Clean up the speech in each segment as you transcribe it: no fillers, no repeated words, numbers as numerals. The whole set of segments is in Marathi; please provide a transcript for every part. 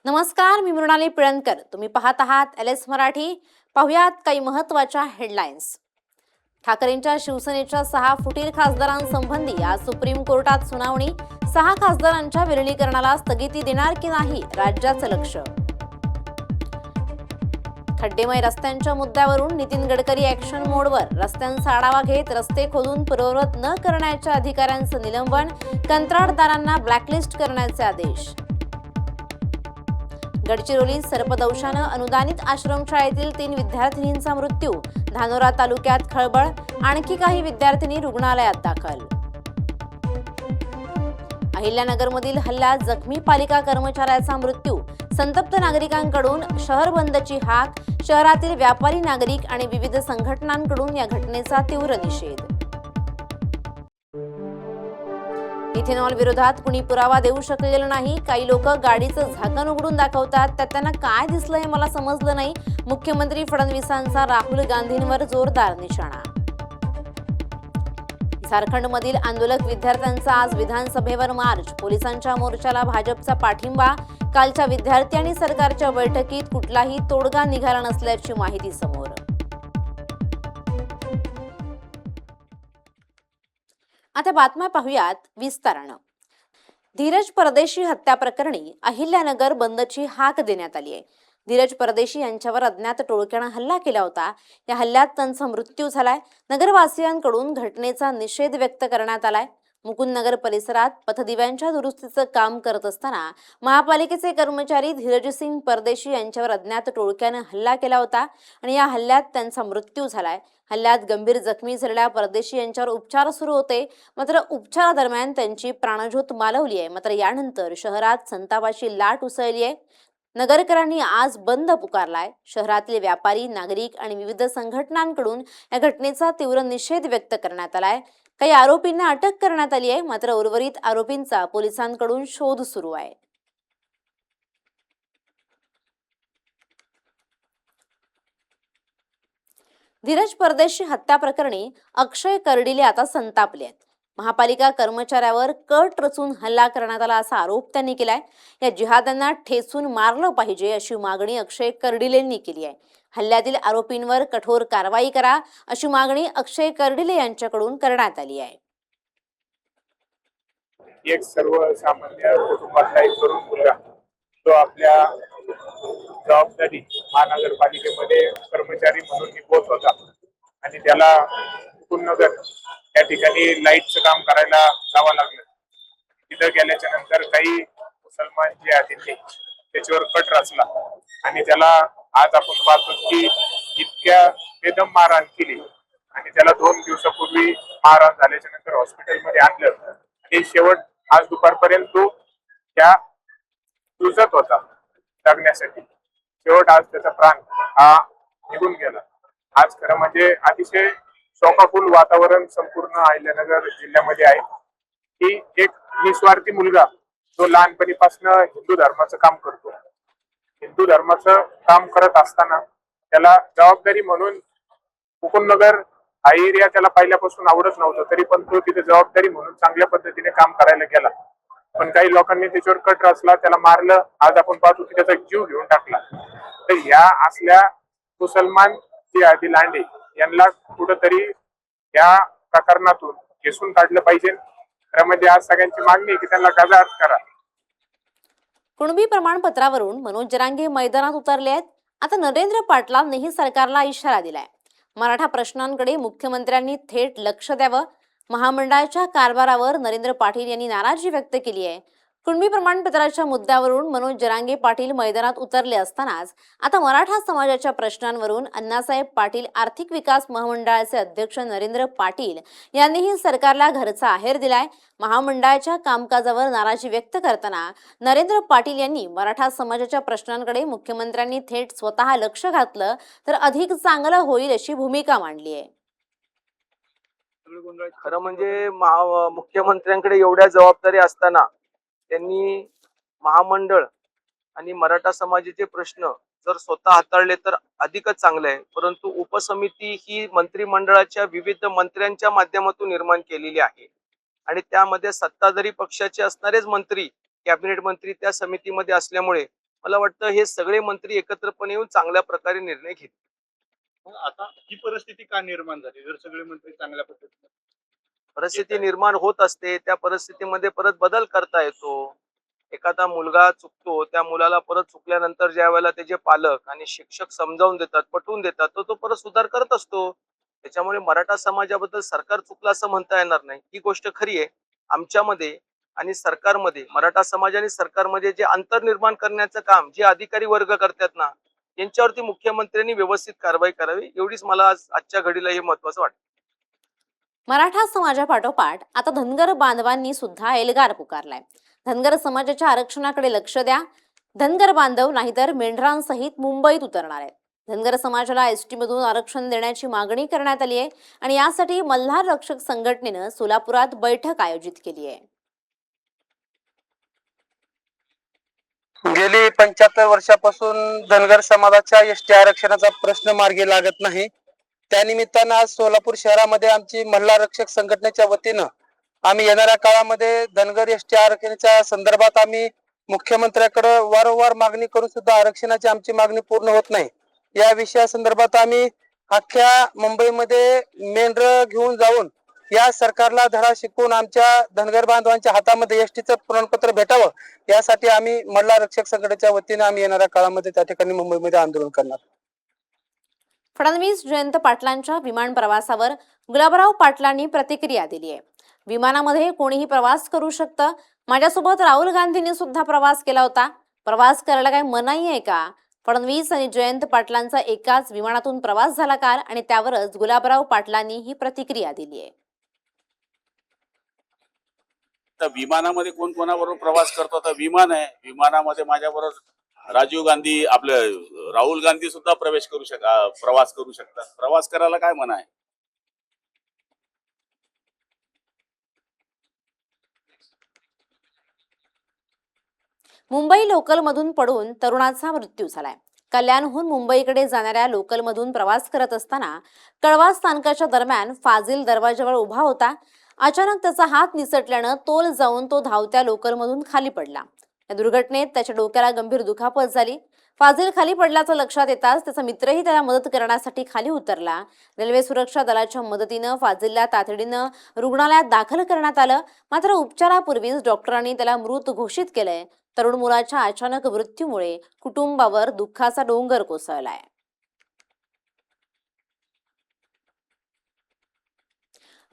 नमस्कार, मी मृणाली पिळणकर. तुम्ही पाहत आहात LS मराठी. पाहुयात काही महत्त्वाच्या हेडलाईन्स. ठाकरेंच्या शिवसेनेच्या 6 फुटीर खासदारांसंबंधी आज सुप्रीम कोर्टात सुनावणी. 6 खासदारांच्या विलिनीकरणाला स्थगिती देणार की नाही, राज्याचं लक्ष. खड्डेमय रस्त्यांच्या मुद्द्यावरून नितीन गडकरी ॲक्शन मोडवर. रस्त्यांचा आढावा घेत रस्ते खोदून पूर्ववत न करण्याच्या अधिकाऱ्यांचं निलंबन. कंत्राटदारांना ब्लॅकलिस्ट करण्याचे आदेश. गडचिरोलीत सर्पदंशानं अनुदानित आश्रमशाळेतील 3 विद्यार्थिनींचा मृत्यू. धानोरा तालुक्यात खळबळ. आणखी काही विद्यार्थिनी रुग्णालयात दाखल. अहिल्यानगरमधील हल्ल्यात जखमी पालिका कर्मचाऱ्याचा मृत्यू. संतप्त नागरिकांकडून शहर बंदची हाक. शहरातील व्यापारी, नागरिक आणि विविध संघटनांकडून या घटनेचा तीव्र निषेध. इथेनॉल विरोधात कुणी पुरावा देऊ शकलेला नाही. काही लोक गाडीचं झाकण उघडून दाखवतात, त्यात त्यांना काय दिसलं हे मला समजलं नाही. मुख्यमंत्री फडणवीसांचा राहुल गांधींवर जोरदार निशाणा. झारखंडमधील आंदोलक विद्यार्थ्यांचा आज विधानसभेवर मार्च. पोलिसांच्या मोर्चाला भाजपचा पाठिंबा. कालच्या विद्यार्थी आणि सरकारच्या बैठकीत कुठलाही तोडगा निघाला नसल्याची माहिती समोर. आता बातम्या पाहूयात विस्तारानं. धीरज परदेशी हत्या प्रकरणी अहिल्यानगर बंदची हाक देण्यात आली आहे. धीरज परदेशी यांच्यावर अज्ञात टोळक्यानं हल्ला केला होता. या हल्ल्यात त्यांचा मृत्यू झालाय. नगरवासियांकडून घटनेचा निषेध व्यक्त करण्यात आलाय. मुकुंदनगर परिसरात पथदिव्यांच्या दुरुस्तीचं काम करत असताना महापालिकेचे कर्मचारी धीरजसिंग परदेशी यांच्यावर अज्ञात टोळक्यानं हल्ला केला होता आणि या हल्ल्यात त्यांचा मृत्यू झालाय. हल्ल्यात गंभीर जखमी झालेल्या परदेशी यांच्यावर उपचार सुरू होते. मात्र उपचारादरम्यान त्यांची प्राणज्योत मालवली आहे. मात्र यानंतर शहरात संतापाची लाट उसळली आहे. नगरकरांनी आज बंद पुकारलाय. शहरातील व्यापारी, नागरिक आणि विविध संघटनांकडून या घटनेचा तीव्र निषेध व्यक्त करण्यात आलाय. काही आरोपींना अटक करण्यात आली आहे. मात्र उर्वरित आरोपींचा पोलिसांकडून शोध सुरू आहे. धीरज परदेशी हत्या प्रकरणी अक्षय कर्डिले आता संतापले आहेत. महापालिका कर्मचाऱ्यावर कट रचून हल्ला करण्यात आला असा आरोप त्यांनी केलाय. या जिहाद्यांना ठेचून मारलं पाहिजे अशी मागणी अक्षय कर्डिलेंनी केली आहे. हल्ल्यातील आरोपींवर कठोर कारवाई करा अशी मागणी अक्षय कर्डिले यांच्याकडून करण्यात आली आहे. एक सर्वसामान्य कुटुंबातला एक तरुण मुलगा जो आपल्या जबाबदारी महानगरपालिकेमध्ये कर्मचारी म्हणून निभवत होता आणि त्याला मुकुंदनगर या ठिकाणी लाईटचं काम करायला जावं लागलं. तिथं गेल्याच्या नंतर काही मुसलमान जे आहेत त्याच्यावर कट रचला आणि त्याला आज आपण पाहतो की इतक्या बेदम मारहाण केली आणि त्याला 2 दिवसापूर्वी मारहाण झाल्याच्या नंतर हॉस्पिटलमध्ये आणलं आणि शेवट आज दुपारपर्यंत तो त्या झुजत होता जगण्यासाठी. शेवट आज त्याचा प्राण हा निघून गेला. आज खरं म्हणजे अतिशय शोकाकुल वातावरण संपूर्ण अहिल्यानगर जिल्ह्यामध्ये आहे की एक निस्वार्थी मुलगा जो लहानपणीपासून हिंदू धर्माचं काम करतो. हिंदू धर्माचं काम करत असताना त्याला जबाबदारी म्हणून मुकुंदनगर हा एरिया त्याला पहिल्यापासून आवडत नव्हतं, तरी पण तो तिथे जबाबदारी म्हणून चांगल्या पद्धतीने काम करायला गेला. पण काही लोकांनी त्याच्यावर कट रचला, त्याला मारलं. आज आपण पाहतो की त्याचा जीव घेऊन टाकला. तर ह्या असल्या मुसलमान जे आधी लांडे यांना कुठंतरी या प्रकरणातून घेसून काढलं पाहिजे. त्यामध्ये आज सगळ्यांची मागणी आहे की त्यांना गजाआड करा. कुणबी प्रमाणपत्रावरून मनोज जरांगे मैदानात उतरले आहेत. आता नरेंद्र पाटलांनीही सरकारला इशारा दिलाय. मराठा प्रश्नांकडे मुख्यमंत्र्यांनी थेट लक्ष द्यावं. महामंडळाच्या कारभारावर नरेंद्र पाटील यांनी नाराजी व्यक्त केली आहे. कुणबी प्रमाणपत्राच्या मुद्द्यावरून मनोज जरांगे पाटील मैदानात उतरले असतानाच आता मराठा समाजाच्या प्रश्नांवरून अण्णासाहेब पाटील आर्थिक विकास महामंडळाचे अध्यक्ष नरेंद्र पाटील यांनीही सरकारला घरचा आहेर दिलाय. महामंडळाच्या कामकाजावर नाराजी व्यक्त करताना नरेंद्र पाटील यांनी मराठा समाजाच्या प्रश्नांकडे मुख्यमंत्र्यांनी थेट स्वतः लक्ष घातलं तर अधिक चांगलं होईल अशी भूमिका मांडली आहे. खरं म्हणजे मुख्यमंत्र्यांकडे एवढ्या जबाबदारी असताना त्यांनी महामंडळ आणि मराठा समाजाचे प्रश्न जर स्वतः हाताळले तर अधिकच चांगले आहे. परंतु उपसमिती ही मंत्रिमंडळाच्या विविध मंत्र्यांच्या माध्यमातून निर्माण केलेली आहे आणि त्यामध्ये सत्ताधारी पक्षाचे असणारेच मंत्री, कॅबिनेट मंत्री त्या समितीमध्ये असल्यामुळे मला वाटतं हे सगळे मंत्री एकत्रपणे येऊन चांगल्या प्रकारे निर्णय घेतील. मग आता ही परिस्थिती का निर्माण झाली जर सगळे मंत्री चांगल्या पद्धतीने परिस्थिती निर्माण होत असते, त्या परिस्थितीमध्ये परत बदल करता येतो. एखादा मुलगा चुकतो, त्या मुलाला परत चुकल्यानंतर ज्या वेळेला त्याचे पालक आणि शिक्षक समजावून देतात, पटवून देतात, तो परत सुधार करत असतो. त्याच्यामुळे मराठा समाजाबद्दल सरकार चुकलं असं म्हणता येणार नाही. ही गोष्ट खरी आहे. आमच्यामध्ये आणि सरकारमध्ये, मराठा समाज आणि सरकारमध्ये जे अंतर निर्माण करण्याचं काम जे अधिकारी वर्ग करतात ना, यांच्यावरती मुख्यमंत्र्यांनी व्यवस्थित कारवाई करावी, एवढीच मला आजच्या घडीला हे महत्वाचं वाटतं. मराठा समाजापाठोपाठ आता धनगर बांधवांनी सुद्धा एल्गार पुकारलाय. धनगर समाजाच्या आरक्षणाकडे लक्ष द्या. धनगर बांधव नाहीतर मेंढरांसहित मुंबईत उतरणार आहेत. धनगर समाजाला एसटी मधून आरक्षण देण्याची मागणी करण्यात आली आहे आणि यासाठी मल्हार रक्षक संघटनेनं सोलापुरात बैठक आयोजित केली आहे. गेली 75 वर्षापासून धनगर समाजाच्या एसटी आरक्षणाचा प्रश्न मार्गी लागत नाही. त्यानिमित्तानं आज सोलापूर शहरामध्ये आमची मल्हार रक्षक संघटनेच्या वतीनं आम्ही येणाऱ्या काळामध्ये धनगर एसटी आरक्षणाच्या संदर्भात आम्ही मुख्यमंत्र्याकडे वारंवार मागणी करून सुद्धा आरक्षणाची आमची मागणी पूर्ण होत नाही. या विषयासंदर्भात आम्ही अख्ख्या मुंबईमध्ये मेंढर घेऊन जाऊन या सरकारला धडा शिकवून आमच्या धनगर बांधवांच्या हातामध्ये एसटीचं प्रमाणपत्र भेटावं यासाठी आम्ही मल्हार रक्षक संघटनेच्या वतीने आम्ही येणाऱ्या काळामध्ये त्या ठिकाणी मुंबईमध्ये आंदोलन करणार. फडणवीस जयंत पाटलांच्या विमान प्रवासावर गुलाबराव पाटलांनी प्रतिक्रिया दिली आहे. विमानामध्ये कोणीही प्रवास करू शकतं. माझ्यासोबत राहुल गांधींनी सुद्धा प्रवास केला होता. प्रवास करायला काय मनाई आहे का? फडणवीस आणि जयंत पाटलांचा एकाच विमानातून प्रवास झाला का? आणि त्यावरच गुलाबराव पाटलांनी ही प्रतिक्रिया दिली आहे. तर विमानामध्ये कोण कोणाबरोबर प्रवास करतो? तर विमान आहे, विमानामध्ये माझ्याबरोबर राजीव गांधी, आपले राहुल गांधी सुद्धा प्रवास करू शकतात. प्रवास करायला काय मना आहे? मुंबई लोकलमधून पडून तरुणाचा मृत्यू झालाय. कल्याणहून मुंबईकडे जाणाऱ्या लोकलमधून प्रवास करत असताना कळवा स्थानकाच्या दरम्यान फाजिल दरवाजावर उभा होता. अचानक त्याचा हात निसटल्यानं तोल जाऊन तो धावत्या लोकलमधून खाली पडला. या दुर्घटनेत त्याच्या डोक्याला गंभीर दुखापत झाली. फाजिल खाली पडल्याचं लक्षात येताच त्याचा मित्रही त्याला मदत करण्यासाठी खाली उतरला. रेल्वे सुरक्षा दलाच्या मदतीनं फाजिलला तातडीनं रुग्णालयात दाखल करण्यात आलं. मात्र उपचारापूर्वीच डॉक्टरांनी त्याला मृत घोषित केलंय. तरुण मुलाच्या अचानक मृत्यूमुळे कुटुंबावर दुःखाचा डोंगर कोसळलाय.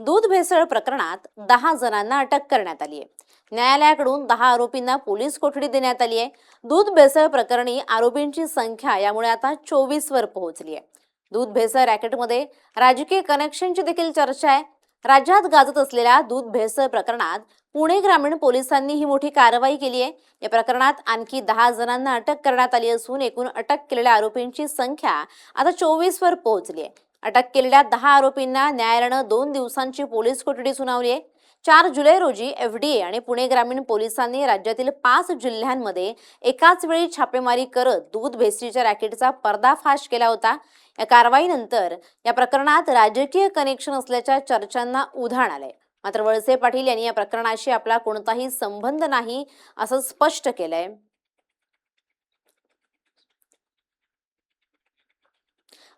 दूध भेसळ प्रकरणात 10 जणांना अटक करण्यात आली आहे. न्यायालयाकडून 10 आरोपींना पोलीस कोठडी देण्यात आली आहे. दूध भेसळ प्रकरणी आरोपींची संख्या यामुळे आता 24 वर पोहोचली आहे. दूध भेसळ रॅकेटमध्ये राजकीय कनेक्शनची देखील चर्चा आहे. राज्यात गाजत असलेल्या दूध भेसळ प्रकरणात पुणे ग्रामीण पोलिसांनी ही मोठी कारवाई केली आहे. या प्रकरणात आणखी 10 जणांना अटक करण्यात आली असून एकूण अटक केलेल्या आरोपींची संख्या आता 24 वर पोहोचली आहे. अटक केलेल्या 10 आरोपींना न्यायालयानं 2 दिवसांची पोलीस कोठडी सुनावली आहे. 4 जुलै रोजी एफडीए आणि पुणे ग्रामीण पोलिसांनी राज्यातील 5 जिल्ह्यांमध्ये एकाच वेळी छापेमारी करत दूध भेसळीच्या रॅकेटचा पर्दाफाश केला होता. या कारवाईनंतर या प्रकरणात राजकीय कनेक्शन असल्याच्या चर्चांना उधाण आलंय. मात्र वळसे पाटील यांनी या प्रकरणाशी आपला कोणताही संबंध नाही असं स्पष्ट केलंय.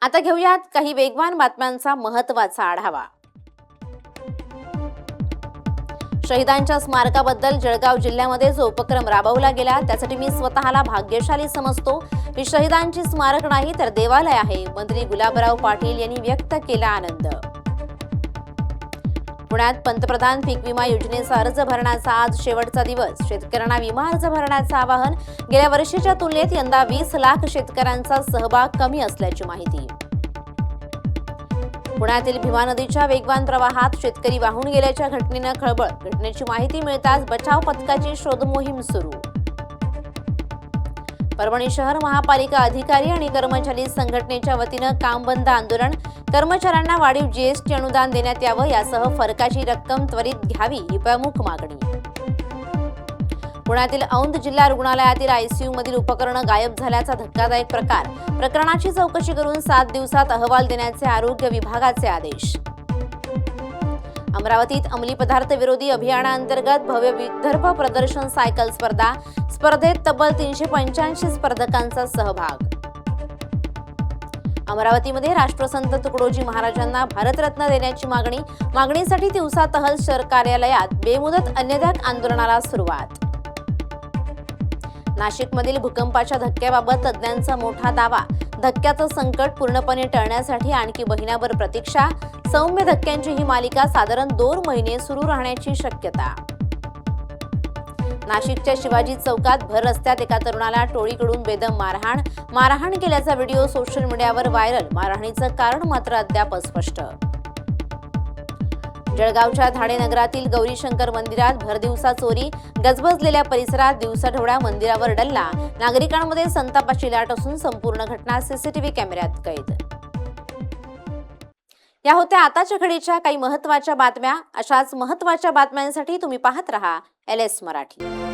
आता घेऊयात काही वेगवान बातम्यांचा महत्त्वाचा आढावा. शहीदांच्या स्मारकाबद्दल जळगाव जिल्ह्यामध्ये जो उपक्रम राबवला गेला त्यासाठी मी स्वतःला भाग्यशाली समजतो. हे शहीदांचे स्मारक नाही तर देवालय आहे. मंत्री गुलाबराव पाटील यांनी व्यक्त केला आनंद. पुण्यात पंतप्रधान पीक विमा योजनेचा अर्ज भरण्याचा आज शेवटचा दिवस. शेतकऱ्यांना विमा अर्ज भरण्याचं आवाहन. गेल्या वर्षीच्या तुलनेत यंदा 20 लाख शेतकऱ्यांचा सहभाग कमी असल्याची माहिती. पुण्यातील भीमा नदीच्या वेगवान प्रवाहात शेतकरी वाहून गेल्याच्या घटनेनं खळबळ. घटनेची माहिती मिळताच बचाव पथकाची शोध मोहीम सुरू. परभणी शहर महापालिका अधिकारी आणि कर्मचारी संघटनेच्या वतीनं काम बंद आंदोलन. कर्मचाऱ्यांना वाढीव जीएसटी अनुदान देण्यात यावं यासह फरकाची रक्कम त्वरित घ्यावी ही प्रमुख मागणी. पुण्यातील औंध जिल्हा रुग्णालयातील आयसीयू मधील उपकरणं गायब झाल्याचा धक्कादायक प्रकार. प्रकरणाची चौकशी करून 7 दिवसात अहवाल देण्याचे आरोग्य विभागाचे आदेश. अमरावतीत अंमली पदार्थ विरोधी अभियानाअंतर्गत भव्य विदर्भ प्रदर्शन सायकल स्पर्धा, स्पर्धेत तब्बल 385 स्पर्धकांचा सहभाग. अमरावतीमध्ये राष्ट्रसंत तुकडोजी महाराजांना भारतरत्न देण्याची मागणीसाठी तिवसा तहसील कार्यालयात बेमुदत अन्नत्याग आंदोलनाला सुरुवात. नाशिकमधील भूकंपाच्या धक्क्याबाबत तज्ज्ञांचा मोठा दावा. धक्क्याचं संकट पूर्णपणे टळण्यासाठी आणखी महिनाभर प्रतीक्षा. सौम्य धक्क्यांची ही मालिका साधारण 2 महिने सुरू राहण्याची शक्यता. नाशिकच्या शिवाजी चौकात भर रस्त्यात एका तरुणाला टोळीकडून बेदम मारहाण केल्याचा व्हिडिओ सोशल मीडियावर व्हायरल. मारहाणीचं कारण मात्र अद्याप अस्पष्ट. जळगावच्या धाडेनगरातील गौरीशंकर मंदिरात भरदिवसा चोरी. गजबजलेल्या परिसरात दिवसाढवळ्या मंदिरावर डल्ला. नागरिकांमध्ये संतापाची लाट असून संपूर्ण घटना सीसीटीव्ही कॅमेऱ्यात कैद. या होत्या आताच्या घडीच्या काही महत्त्वाच्या बातम्या. अशाच महत्त्वाच्या बातम्यांसाठी तुम्ही पाहत रहा LS मराठी.